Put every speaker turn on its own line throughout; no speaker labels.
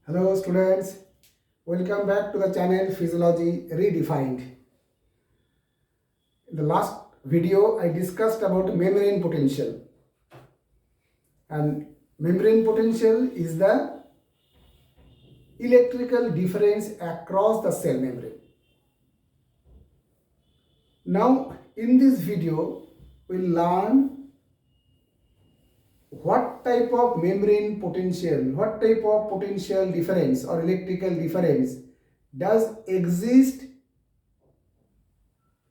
Hello students, welcome back to the channel Physiology Redefined. In the last video I discussed about membrane potential, and membrane potential is the electrical difference across the cell membrane. Now in this video we'll learn what type of membrane potential, what type of potential difference or electrical difference does exist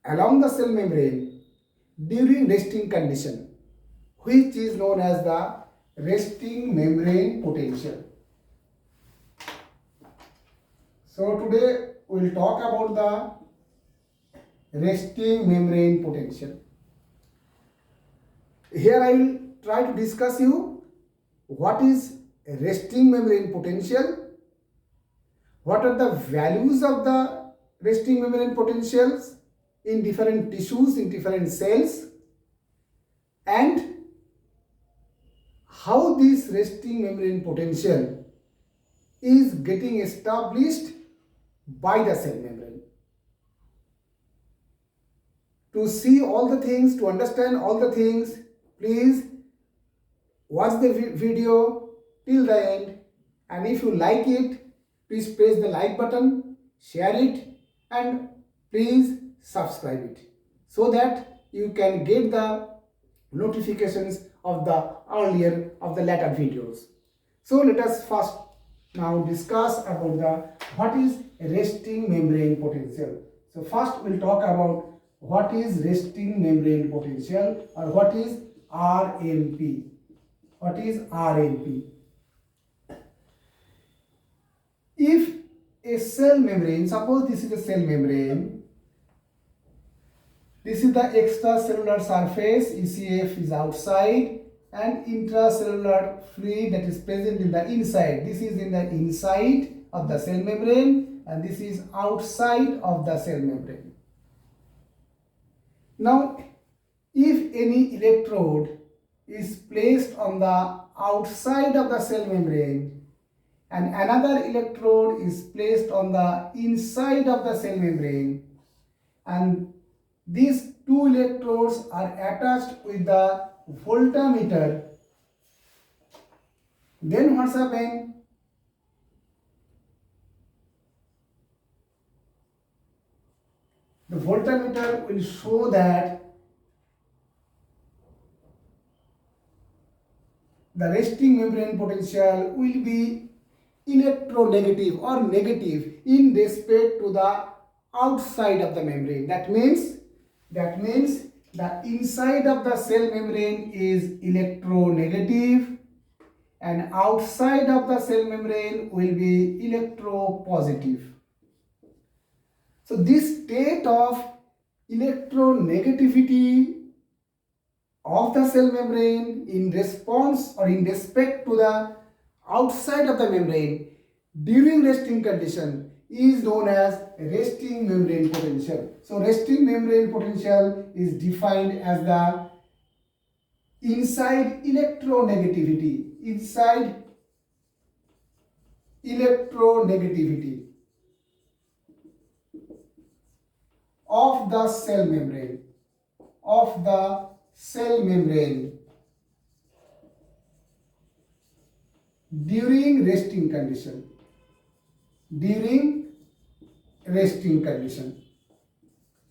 along the cell membrane during resting condition, which is known as the resting membrane potential. So today we will talk about the resting membrane potential. Here I will try to discuss you what is resting membrane potential, what are the values of the resting membrane potentials in different tissues, in different cells, and how this resting membrane potential is getting established by the cell membrane. To see all the things, to understand all the things, please watch the video till the end, and if you like it, please press the like button, share it, and please subscribe it so that you can get the notifications of the later videos. So let us first now discuss about what is resting membrane potential. So first we'll talk about what is resting membrane potential, or what is RMP. What is RMP? If a cell membrane, suppose this is a cell membrane, this is the extracellular surface, ECF is outside, and intracellular fluid that is present in the inside. This is in the inside of the cell membrane, and this is outside of the cell membrane. Now, if any electrode is placed on the outside of the cell membrane and another electrode is placed on the inside of the cell membrane, and these two electrodes are attached with the voltmeter, then what's happened? The voltmeter will show that the resting membrane potential will be electronegative or negative in respect to the outside of the membrane. That means the inside of the cell membrane is electronegative and outside of the cell membrane will be electropositive. So this state of electronegativity of the cell membrane in response or in respect to the outside of the membrane during resting condition is known as resting membrane potential. So resting membrane potential is defined as the inside electronegativity, of the cell membrane, during resting condition.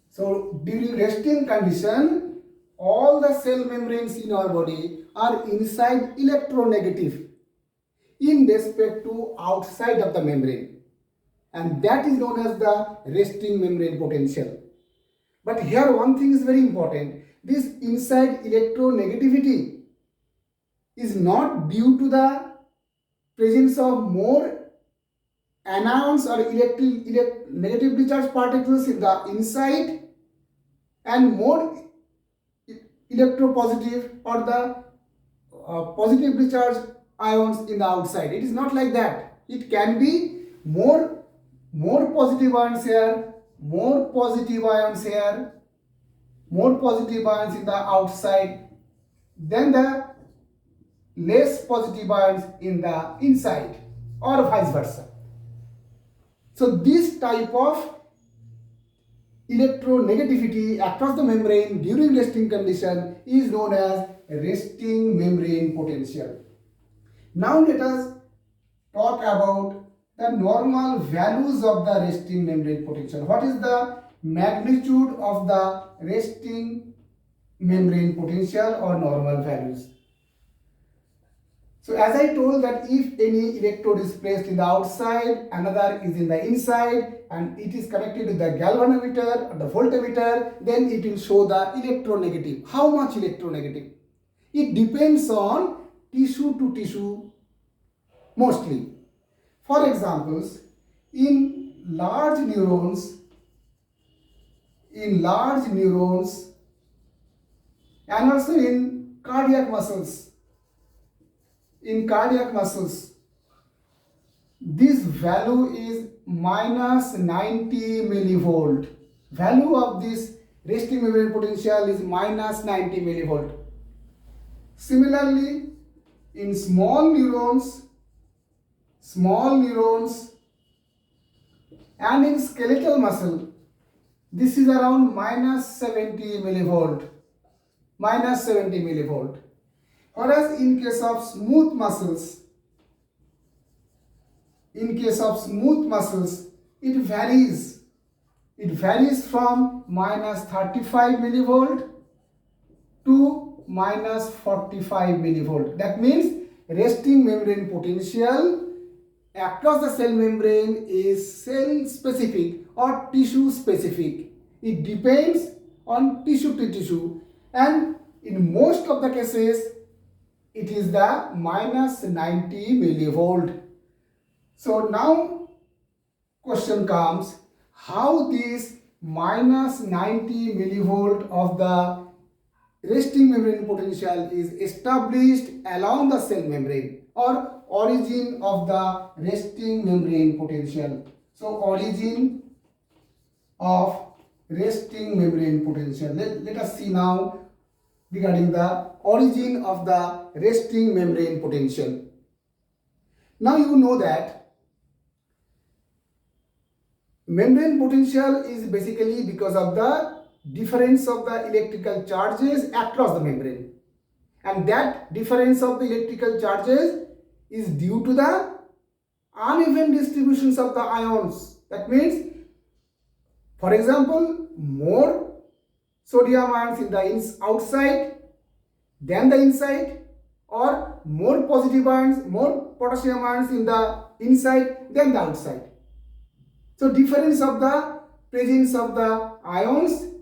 So during resting condition, all the cell membranes in our body are inside electronegative in respect to outside of the membrane, and that is known as the resting membrane potential. But here one thing is very important. This inside electronegativity is not due to the presence of more anions or negatively charged particles in the inside and more electropositive or the positively charged ions in the outside. It is not like that. It can be more positive ions here, more positive ions here, more positive ions in the outside, then the less positive ions in the inside or vice versa. So this type of electronegativity across the membrane during resting condition is known as resting membrane potential. Now let us talk about the normal values of the resting membrane potential. What is the magnitude of the resting membrane potential or normal values? So as I told that if any electrode is placed in the outside, another is in the inside, and it is connected to the galvanometer or the voltmeter, then it will show the electronegative. How much electronegative? It depends on tissue to tissue mostly. For examples, in large neurons, and also in cardiac muscles, this value is minus 90 millivolt. Value of this resting membrane potential is minus 90 millivolt. Similarly, in small neurons and in skeletal muscle, this is around minus 70 millivolt. Whereas in case of smooth muscles, it varies. It varies from minus 35 millivolt to minus 45 millivolt. That means resting membrane potential across the cell membrane is cell specific or tissue specific. It depends on tissue to tissue, and in most of the cases it is the minus 90 millivolt. So now question comes, how this minus 90 millivolt of the resting membrane potential is established along the cell membrane, or origin of the resting membrane potential. So origin of resting membrane potential. Let us see now regarding the origin of the resting membrane potential. Now you know that membrane potential is basically because of the difference of the electrical charges across the membrane, and that difference of the electrical charges is due to the uneven distributions of the ions. That means, for example, more sodium ions in the outside than the inside, or more positive ions, more potassium ions in the inside than the outside. So difference of the presence of the ions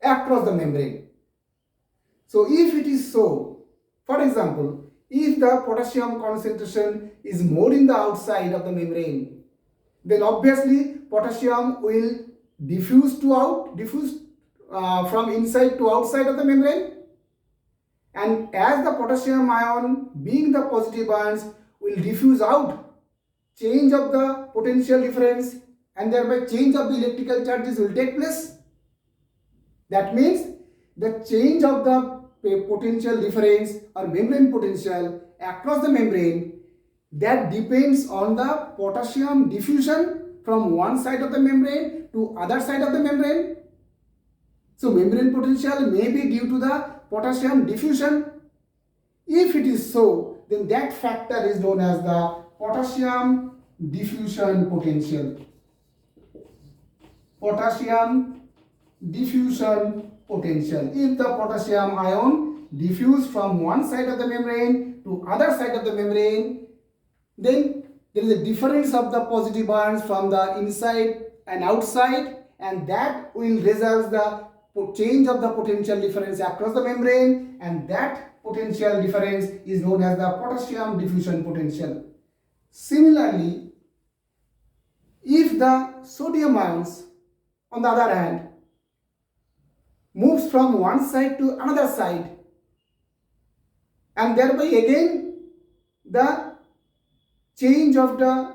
across the membrane. So if it is so, for example, if the potassium concentration is more in the outside of the membrane, then obviously potassium will diffuse from inside to outside of the membrane, and as the potassium ion, being the positive ions, will diffuse out, change of the potential difference, and thereby change of the electrical charges will take place. That means the change of the potential difference or membrane potential across the membrane, that depends on the potassium diffusion from one side of the membrane to other side of the membrane. So membrane potential may be due to the potassium diffusion. If it is so, then that factor is known as the potassium diffusion potential. Potassium diffusion potential. If the potassium ion diffuse from one side of the membrane to other side of the membrane, then there is a difference of the positive ions from the inside and outside, and that will result the change of the potential difference across the membrane, and that potential difference is known as the potassium diffusion potential. Similarly, if the sodium ions, on the other hand, moves from one side to another side, and thereby again the change of the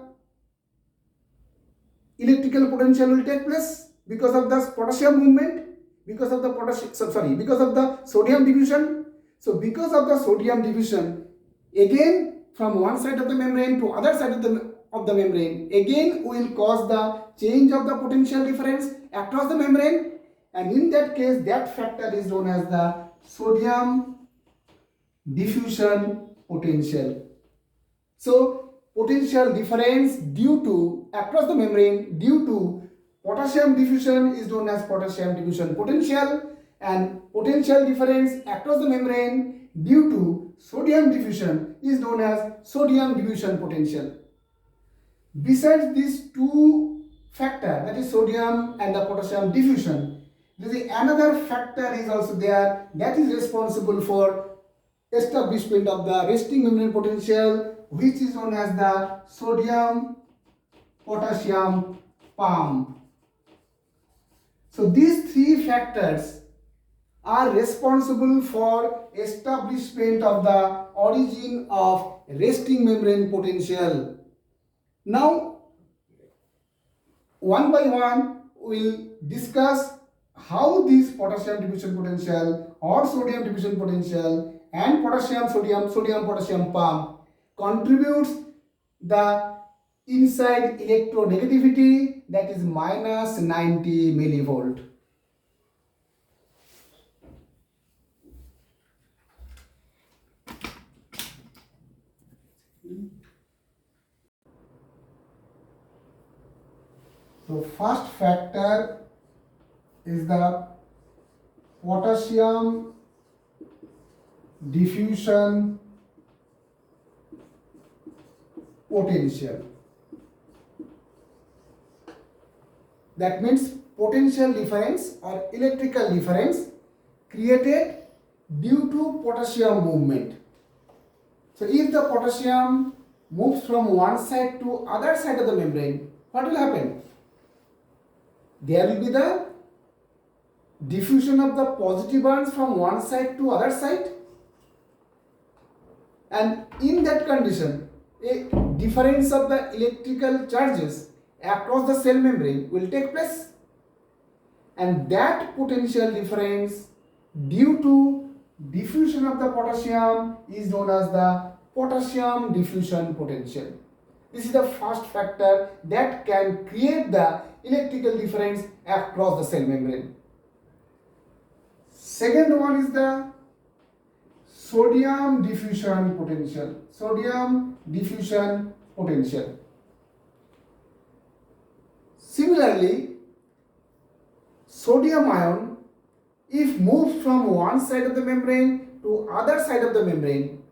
electrical potential will take place because of the potassium movement, because of the sodium diffusion. So because of the sodium diffusion, again from one side of the membrane to other side of the membrane, again will cause the change of the potential difference across the membrane, and in that case that factor is known as the sodium diffusion potential. So potential difference due to across the membrane due to potassium diffusion is known as potassium diffusion potential, and potential difference across the membrane due to sodium diffusion is known as sodium diffusion potential. Besides these two factors, that is sodium and the potassium diffusion, there is another factor is also there that is responsible for establishment of the resting membrane potential, which is known as the sodium potassium pump. So these three factors are responsible for establishment of the origin of resting membrane potential. Now one by one we'll discuss how this potassium diffusion potential or sodium diffusion potential and potassium potassium pump contributes the inside electronegativity, that is minus 90 millivolt. So first factor is the potassium diffusion potential. That means potential difference or electrical difference created due to potassium movement. So if the potassium moves from one side to other side of the membrane, what will happen? There will be the diffusion of the positive ions from one side to other side, and in that condition a difference of the electrical charges across the cell membrane will take place, and that potential difference due to diffusion of the potassium is known as the potassium diffusion potential. This is the first factor that can create the electrical difference across the cell membrane. Second one is the sodium diffusion potential. Sodium diffusion potential. Similarly, sodium ion, if moved from one side of the membrane to other side of the membrane,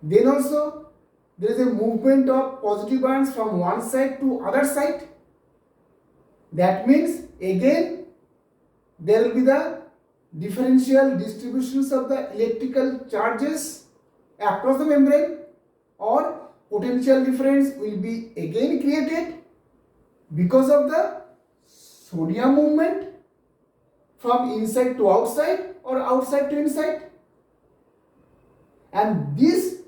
then also there is a movement of positive ions from one side to other side. That means again there will be the differential distributions of the electrical charges across the membrane, or potential difference will be again created because of the sodium movement from inside to outside or outside to inside, and this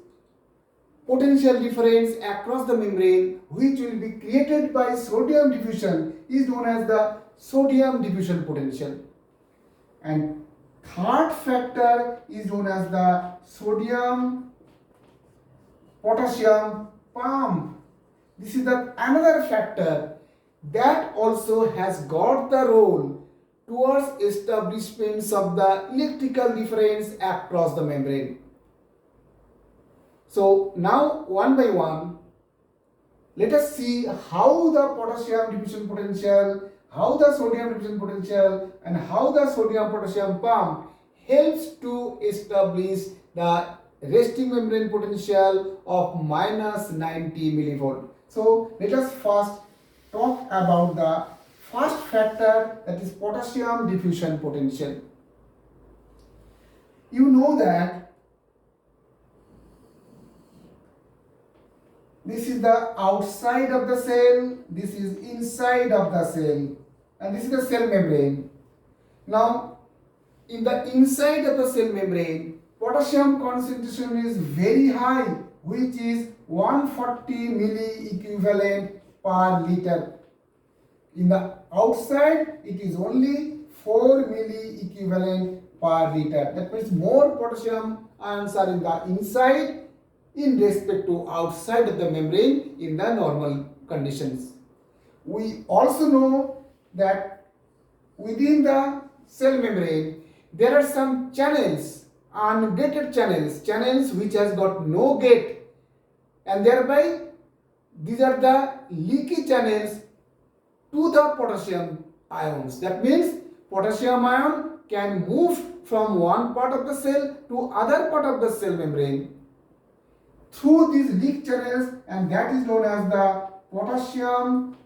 potential difference across the membrane which will be created by sodium diffusion is known as the sodium diffusion potential. And third factor is known as the sodium potassium pump. This is the another factor that also has got the role towards establishments of the electrical difference across the membrane. So now one by one, let us see how the potassium diffusion potential, how the sodium diffusion potential, and how the sodium potassium pump helps to establish the resting membrane potential of minus 90 millivolt. So let us first talk about the first factor, that is potassium diffusion potential. You know that this is the outside of the cell, this is inside of the cell, and this is the cell membrane. Now, in the inside of the cell membrane, potassium concentration is very high, which is 140 milli equivalent per liter. In the outside, it is only 4 milli equivalent per liter. That means more potassium ions are in the inside in respect to outside of the membrane in the normal conditions. We also know that within the cell membrane there are some channels, ungated channels which has got no gate, and thereby these are the leaky channels to the potassium ions. That means potassium ion can move from one part of the cell to other part of the cell membrane through these leak channels, and that is known as the potassium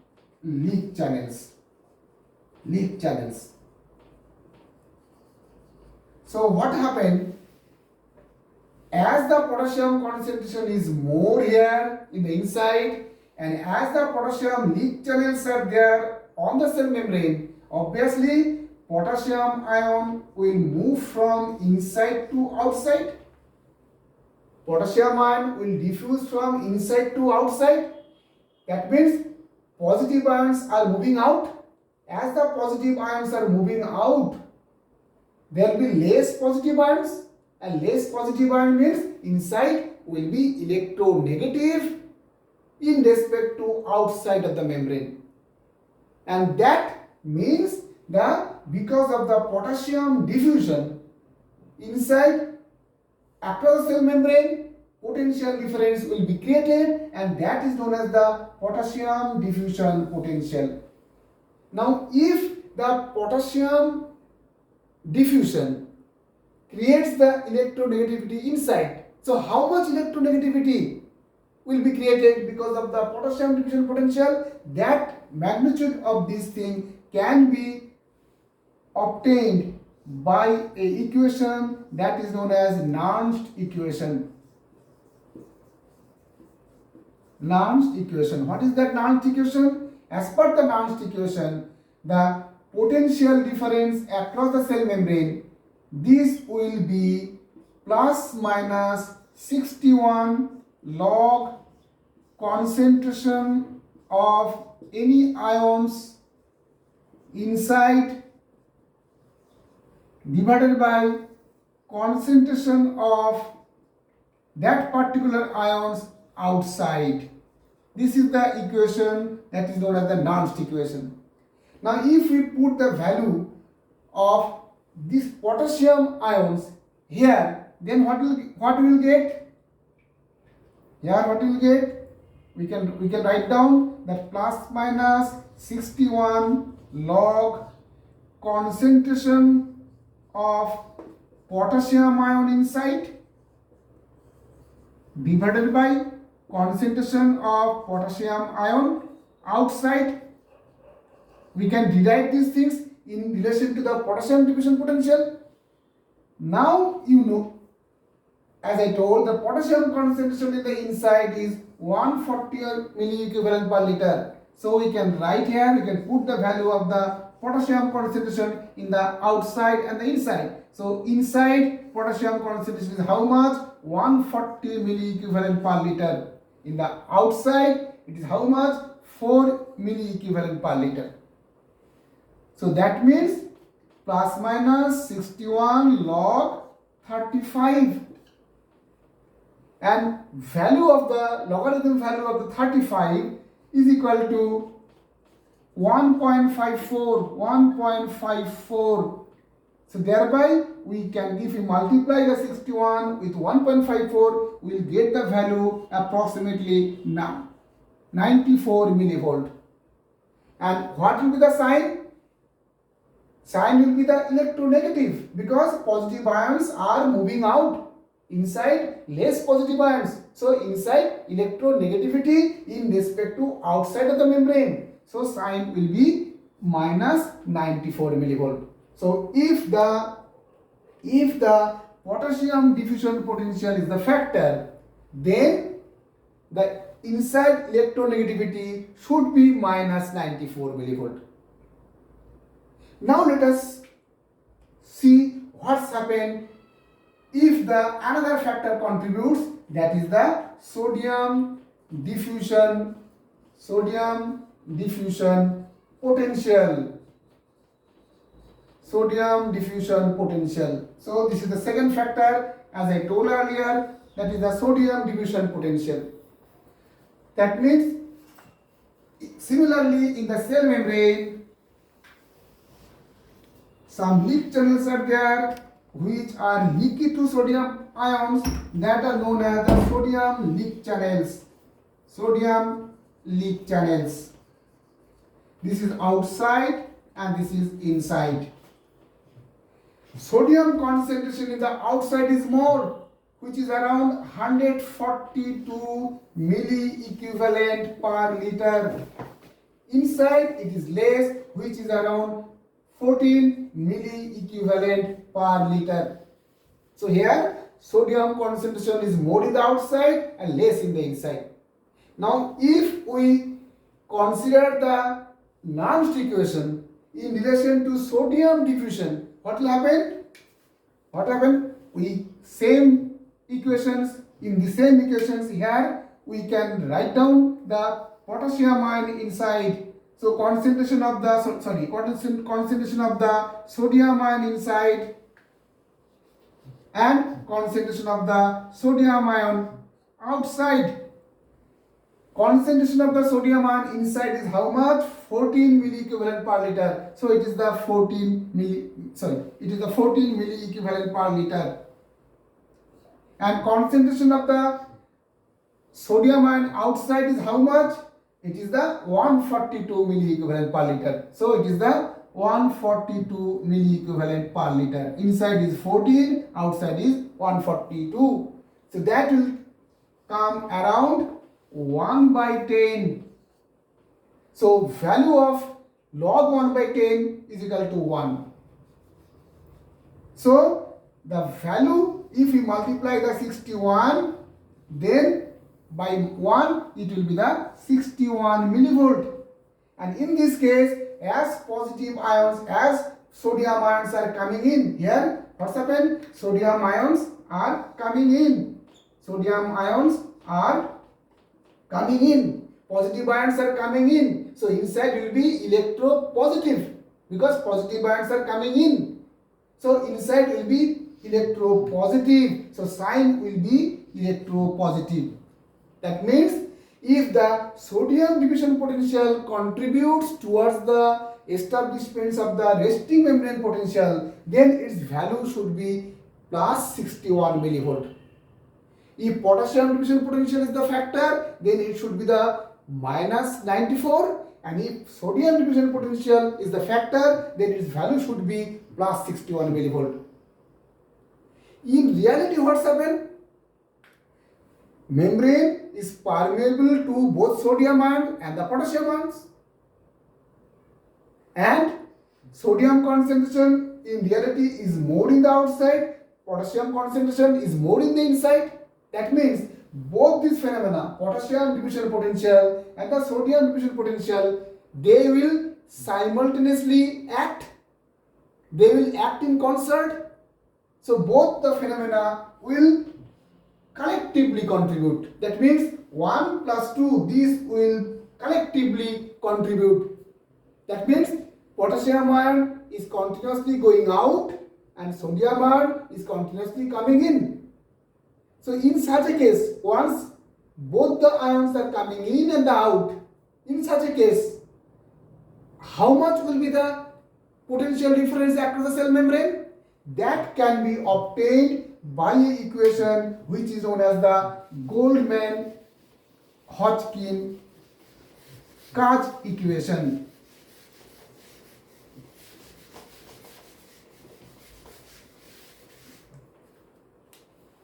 leak channels. So what happened, as the potassium concentration is more here in the inside, and as the potassium leak channels are there on the cell membrane, obviously potassium ion will move from inside to outside. Potassium ion will diffuse from inside to outside. That means positive ions are moving out. As the positive ions are moving out, there will be less positive ions, and less positive ion means inside will be electronegative in respect to outside of the membrane. And that means that because of the potassium diffusion inside across the cell membrane, potential difference will be created, and that is known as the potassium diffusion potential. Now, if the potassium diffusion creates the electronegativity inside, so how much electronegativity will be created because of the potassium diffusion potential? That magnitude of this thing can be obtained by a equation that is known as Nernst equation. Nernst equation. What is that Nernst equation? As per the Nernst equation, the potential difference across the cell membrane, this will be plus minus 61 log concentration of any ions inside divided by concentration of that particular ions outside. This is the equation that is known as the Nernst equation. Now, if we put the value of these potassium ions here, then what will get? Here what will get? We can write down that plus minus 61 log concentration of potassium ion inside divided by concentration of potassium ion outside. We can derive these things in relation to the potassium diffusion potential. Now you know, as I told, the potassium concentration in the inside is 140 milliequivalent per liter. So we can write here, we can put the value of the potassium concentration in the outside and the inside. So inside potassium concentration is how much? 140 milliequivalent per liter. In the outside it is how much? 4 milliequivalent per liter. So that means plus minus 61 log 35, and value of the logarithm value of the 35 is equal to 1.54. So thereby we can, if we multiply the 61 with 1.54, we will get the value approximately now 94 millivolt. And what will be the sign? Sign will be the electronegative, because positive ions are moving out. Inside less positive ions. So inside electronegativity in respect to outside of the membrane. So sign will be minus 94 millivolt. So if the potassium diffusion potential is the factor, then the inside electronegativity should be minus 94 millivolt. Now let us see what's happened if the another factor contributes, that is the sodium diffusion potential. Sodium diffusion potential. So this is the second factor. As I told earlier, that is the sodium diffusion potential. That means similarly in the cell membrane, some leak channels are there which are leaky to sodium ions, that are known as the sodium leak channels. Sodium leak channels. This is outside and this is inside. Sodium concentration in the outside is more, which is around 142 milliequivalent per liter. Inside it is less, which is around 14 milliequivalent per liter. So here sodium concentration is more in the outside and less in the inside. Now if we consider the Nernst equation in relation to sodium diffusion, what will happen? What happened? We same equations, in the same equations here we can write down the potassium ion inside. So concentration of the concentration of the sodium ion inside and concentration of the sodium ion outside. Concentration of the sodium ion inside is how much? 14 milliequivalent per liter. So it is the 14 milliequivalent per liter. And concentration of the sodium ion outside is how much? It is the 142 milliequivalent per liter. So it is the 142 milliequivalent per liter. Inside is 14, outside is 142. So that will come around 1 by 10. So value of log 1 by 10 is equal to 1. So the value, if we multiply the 61, then by 1 it will be the 61 millivolt. And in this case, as positive ions, as sodium ions are coming in, here what's happened? Sodium ions are coming in. Sodium ions are coming in. Positive ions are coming in. So inside will be electropositive because positive ions are coming in. So inside will be electropositive. So sign will be electropositive. That means if the sodium diffusion potential contributes towards the establishment of the resting membrane potential, then its value should be plus 61 millivolt. If potassium diffusion potential is the factor, then it should be the minus 94, and if sodium diffusion potential is the factor, then its value should be plus 61 millivolt. In reality, what's happened? Membrane is permeable to both sodium ion and the potassium ions, and sodium concentration in reality is more in the outside, potassium concentration is more in the inside. That means both these phenomena, potassium diffusion potential and the sodium diffusion potential, they will simultaneously act. They will act in concert. So both the phenomena will collectively contribute. That means 1 plus 2, these will collectively contribute. That means potassium ion is continuously going out and sodium ion is continuously coming in. So in such a case, once both the ions are coming in and out, in such a case, how much will be the potential difference across the cell membrane? That can be obtained by an equation which is known as the Goldman-Hodgkin-Kach equation.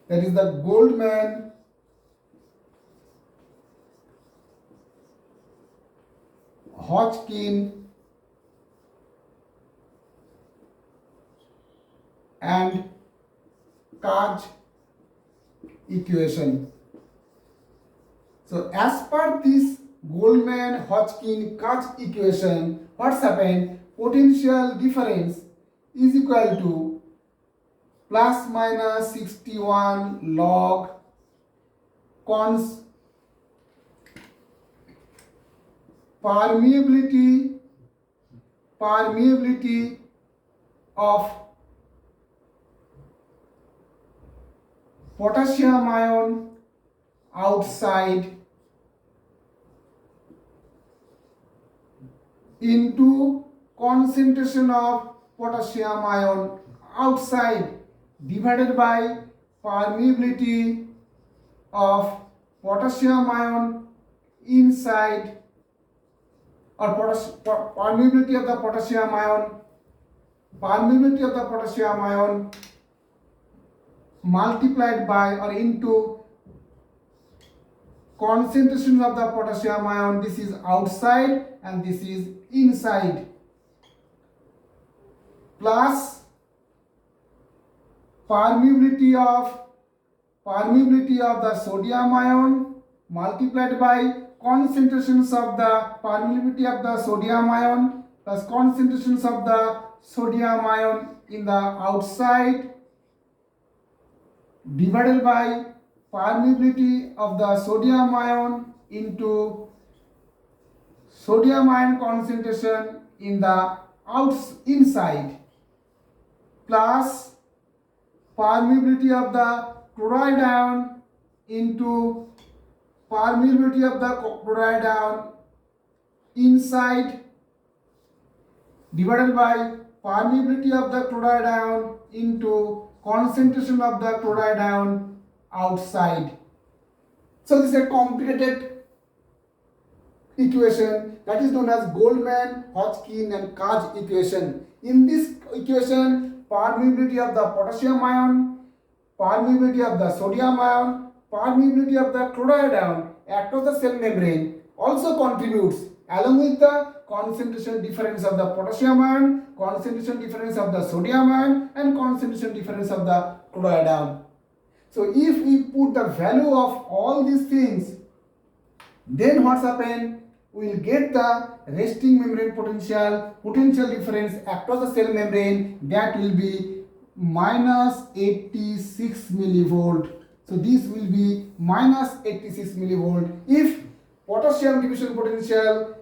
That is the Goldman-Hodgkin and Kach equation. So as per this Goldman-Hodgkin-Kach equation, what's happened? Potential difference is equal to plus minus 61 log cons permeability of potassium ion outside into concentration of potassium ion outside divided by permeability of potassium ion inside, or permeability of the potassium ion multiplied by or into concentration of the potassium ion. This is outside and this is inside, plus permeability of the sodium ion multiplied by concentrations of the permeability of the sodium ion plus concentrations of the sodium ion in the outside divided by permeability of the sodium ion into sodium ion concentration in the inside, plus permeability of the chloride ion into permeability of the chloride ion inside divided by permeability of the chloride ion into concentration of the chloride ion outside. So this is a complicated equation that is known as Goldman, Hodgkin and Kaj equation. In this equation, permeability of the potassium ion, permeability of the sodium ion, permeability of the chloride ion across the cell membrane also contributes, along with the concentration difference of the potassium ion, concentration difference of the sodium ion and concentration difference of the chloride ion. So if we put the value of all these things, then what's happened? We will get the resting membrane potential difference across the cell membrane, that will be minus 86 millivolt. So this will be minus 86 millivolt if potassium diffusion potential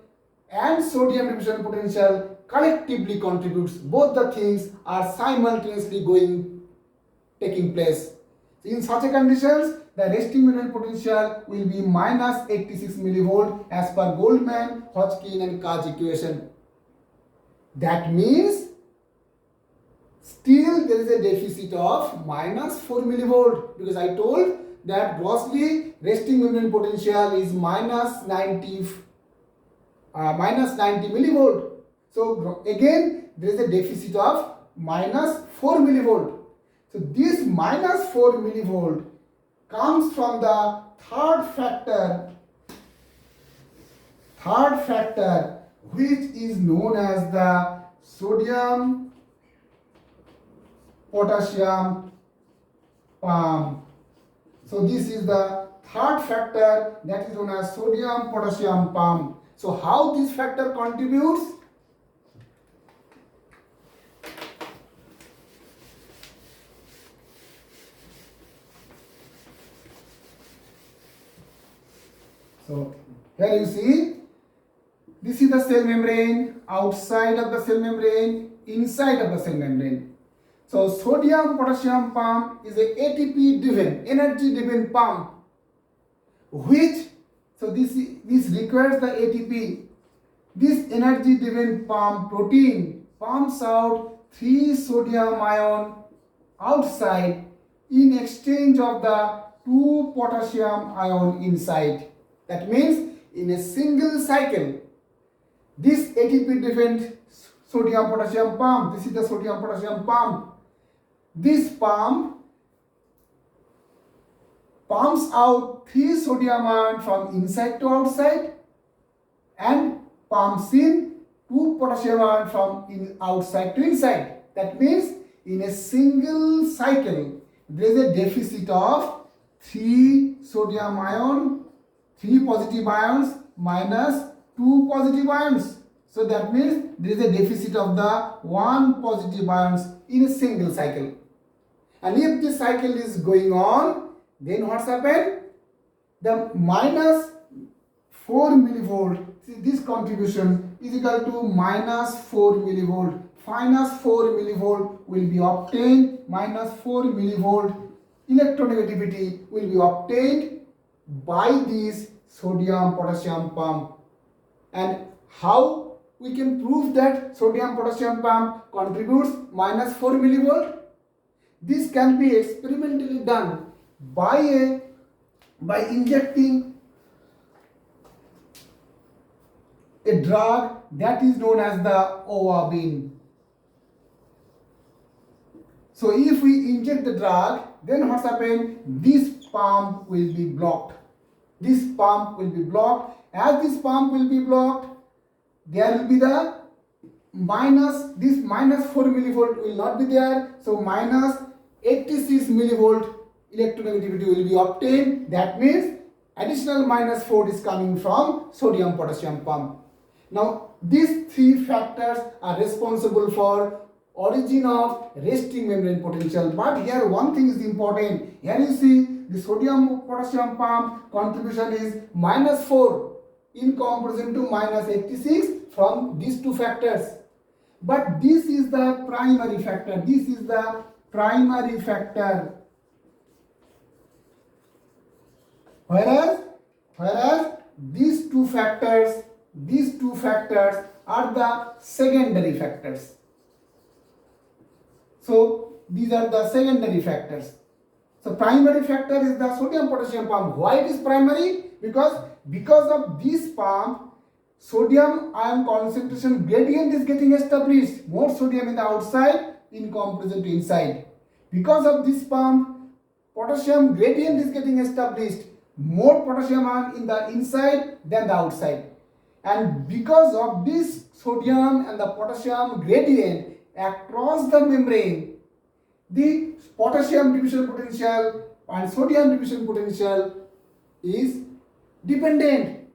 and sodium diffusion potential collectively contributes. Both the things are simultaneously taking place. In such a conditions, the resting membrane potential will be minus 86 millivolt as per Goldman, Hodgkin and Kaj equation. That means still there is a deficit of minus 4 millivolt, because I told that grossly resting membrane potential is minus 90 millivolt. So again there is a deficit of minus 4 millivolt. So this minus 4 millivolt comes from the third factor which is known as the sodium potassium pump. So this is the third factor that is known as sodium potassium pump. So how this factor contributes? So here you see, this is the cell membrane, outside of the cell membrane, inside of the cell membrane. So sodium potassium pump is a ATP driven, energy driven pump, which, so this requires the ATP. This energy driven pump protein pumps out 3 sodium ion outside in exchange of the 2 potassium ion inside. That means in a single cycle, this ATP driven sodium potassium pump, this is the sodium potassium pump. This pump pumps out 3 sodium ion from inside to outside and pumps in 2 potassium ion from outside to inside. That means in a single cycle, there is a deficit of 3 sodium ion, 3 positive ions minus 2 positive ions. So that means there is a deficit of the 1 positive ions in a single cycle. And if this cycle is going on, then what's happened? The minus 4 millivolt, see this contribution is equal to minus 4 millivolt. Minus 4 millivolt will be obtained, minus 4 millivolt electronegativity will be obtained by this sodium potassium pump. And how we can prove that sodium potassium pump contributes minus 4 millivolt? This can be experimentally done by injecting a drug that is known as the ovabin. So if we inject the drug, then what's happened? This pump will be blocked. This pump will be blocked. As this pump will be blocked, there will be the this minus 4 millivolt will not be there. So minus 86 millivolt electronegativity will be obtained. That means additional minus 4 is coming from sodium potassium pump. Now these three factors are responsible for origin of resting membrane potential. But here one thing is important. Here you see the sodium potassium pump contribution is minus 4 in comparison to minus 86 from these two factors. But this is the primary factor. This is the primary factor. Whereas these two factors are the secondary factors. So these are the secondary factors. So primary factor is the sodium potassium pump. Why it is primary? Because of this pump, sodium ion concentration gradient is getting established. More sodium in the outside in comparison to inside. Because of this pump, potassium gradient is getting established. More potassium ion in the inside than the outside. And because of this sodium and the potassium gradient across the membrane, the potassium diffusion potential and sodium diffusion potential is dependent.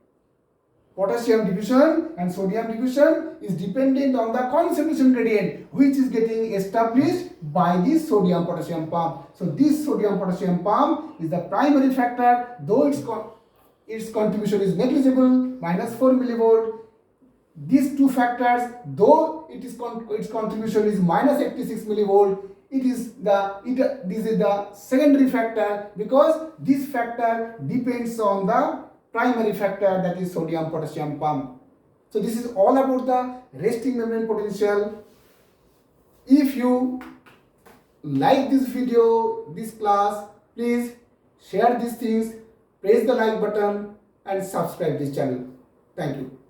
Potassium diffusion and sodium diffusion is dependent on the concentration gradient, which is getting established by this sodium potassium pump. So this sodium potassium pump is the primary factor, though its contribution is negligible, minus 4 millivolt. These two factors, though its contribution is minus 86 millivolt, this is the secondary factor, because this factor depends on the primary factor, that is sodium potassium pump. So this is all about the resting membrane potential. If you like this video, this class, please share these things, press the like button and subscribe this channel. Thank you.